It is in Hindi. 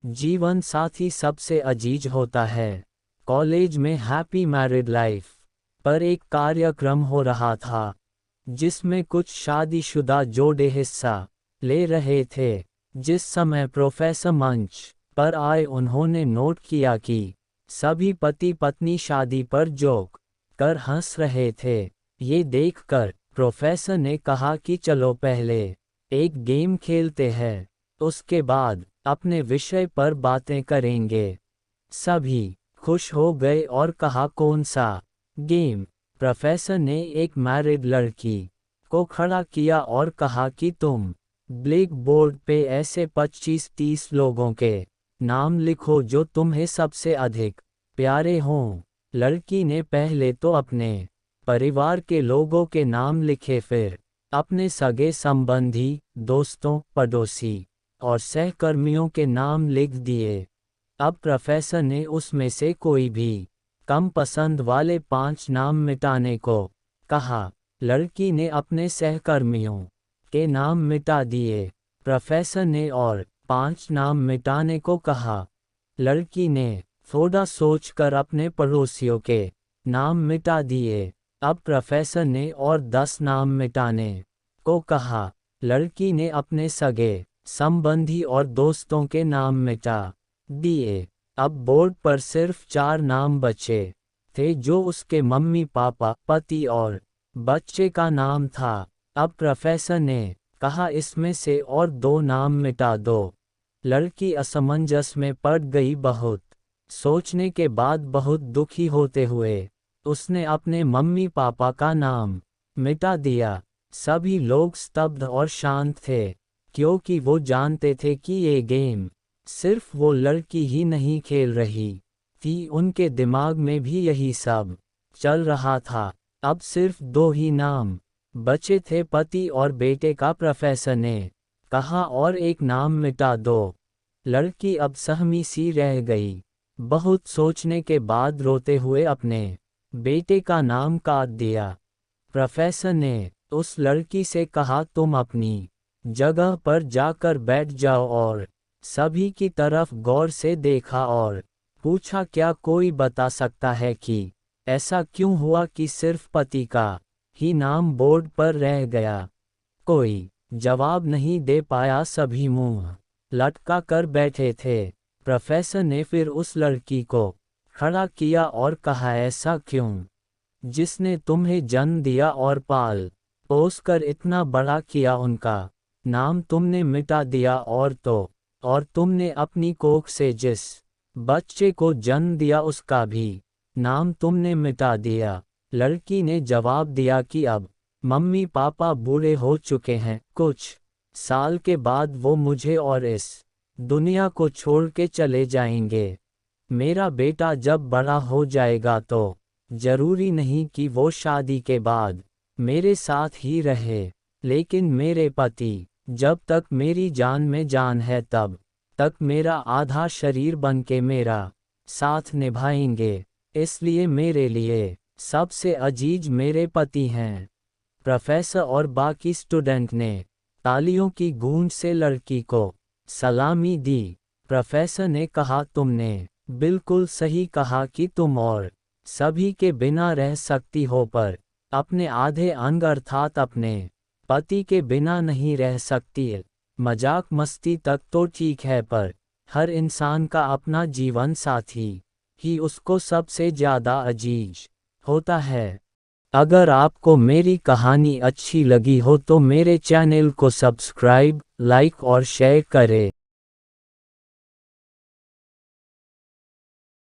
जीवन साथी सबसे अजीज होता है। कॉलेज में हैप्पी मैरिड लाइफ पर एक कार्यक्रम हो रहा था जिसमें कुछ शादीशुदा जोड़े हिस्सा ले रहे थे। जिस समय प्रोफेसर मंच पर आए उन्होंने नोट किया कि सभी पति पत्नी शादी पर जोक कर हंस रहे थे। ये देखकर प्रोफेसर ने कहा कि चलो पहले एक गेम खेलते हैं, उसके बाद अपने विषय पर बातें करेंगे। सभी खुश हो गए और कहा कौन सा गेम। प्रोफेसर ने एक मैरिड लड़की को खड़ा किया और कहा कि तुम ब्लैक बोर्ड पे ऐसे 25-30 लोगों के नाम लिखो जो तुम्हें सबसे अधिक प्यारे हों। लड़की ने पहले तो अपने परिवार के लोगों के नाम लिखे, फिर अपने सगे संबंधी, दोस्तों, पड़ोसी और सहकर्मियों के नाम लिख दिए। अब प्रोफेसर ने उसमें से कोई भी कम पसंद वाले 5 नाम मिटाने को कहा। लड़की ने अपने सहकर्मियों के नाम मिटा दिए। प्रोफेसर ने और 5 नाम मिटाने को कहा। लड़की ने थोड़ा सोचकर अपने पड़ोसियों के नाम मिटा दिए। अब प्रोफेसर ने और 10 नाम मिटाने को कहा। लड़की ने अपने सगे संबंधी और दोस्तों के नाम मिटा दिए। अब बोर्ड पर सिर्फ 4 नाम बचे थे जो उसके मम्मी पापा, पति और बच्चे का नाम था। अब प्रोफेसर ने कहा इसमें से और 2 नाम मिटा दो। लड़की असमंजस में पड़ गई। बहुत सोचने के बाद बहुत दुखी होते हुए उसने अपने मम्मी पापा का नाम मिटा दिया। सभी लोग स्तब्ध और शांत थे क्योंकि वो जानते थे कि ये गेम सिर्फ वो लड़की ही नहीं खेल रही थी, उनके दिमाग में भी यही सब चल रहा था। अब सिर्फ 2 ही नाम बचे थे, पति और बेटे का। प्रोफेसर ने कहा और एक नाम मिटा दो। लड़की अब सहमी सी रह गई। बहुत सोचने के बाद रोते हुए अपने बेटे का नाम काट दिया। प्रोफेसर ने उस लड़की से कहा तुम अपनी जगह पर जाकर बैठ जाओ और सभी की तरफ गौर से देखा और पूछा क्या कोई बता सकता है कि ऐसा क्यों हुआ कि सिर्फ पति का ही नाम बोर्ड पर रह गया। कोई जवाब नहीं दे पाया, सभी मुंह लटका कर बैठे थे। प्रोफेसर ने फिर उस लड़की को खड़ा किया और कहा ऐसा क्यों, जिसने तुम्हें जन्म दिया और पाल पोस कर इतना बड़ा किया, उनका नाम तुमने मिटा दिया और तुमने अपनी कोख से जिस बच्चे को जन्म दिया उसका भी नाम तुमने मिटा दिया। लड़की ने जवाब दिया कि अब मम्मी पापा बूढ़े हो चुके हैं, कुछ साल के बाद वो मुझे और इस दुनिया को छोड़ के चले जाएंगे। मेरा बेटा जब बड़ा हो जाएगा तो जरूरी नहीं कि वो शादी के बाद मेरे साथ ही रहे, लेकिन मेरे पति जब तक मेरी जान में जान है तब तक मेरा आधा शरीर बनके मेरा साथ निभाएंगे। इसलिए मेरे लिए सबसे अजीज मेरे पति हैं। प्रोफेसर और बाकी स्टूडेंट ने तालियों की गूंज से लड़की को सलामी दी। प्रोफेसर ने कहा तुमने बिल्कुल सही कहा कि तुम और सभी के बिना रह सकती हो, पर अपने आधे अंग अर्थात अपने पति के बिना नहीं रह सकती। मजाक मस्ती तक तो ठीक है, पर हर इंसान का अपना जीवन साथी ही उसको सबसे ज़्यादा अजीज होता है। अगर आपको मेरी कहानी अच्छी लगी हो तो मेरे चैनल को सब्सक्राइब, लाइक और शेयर करें।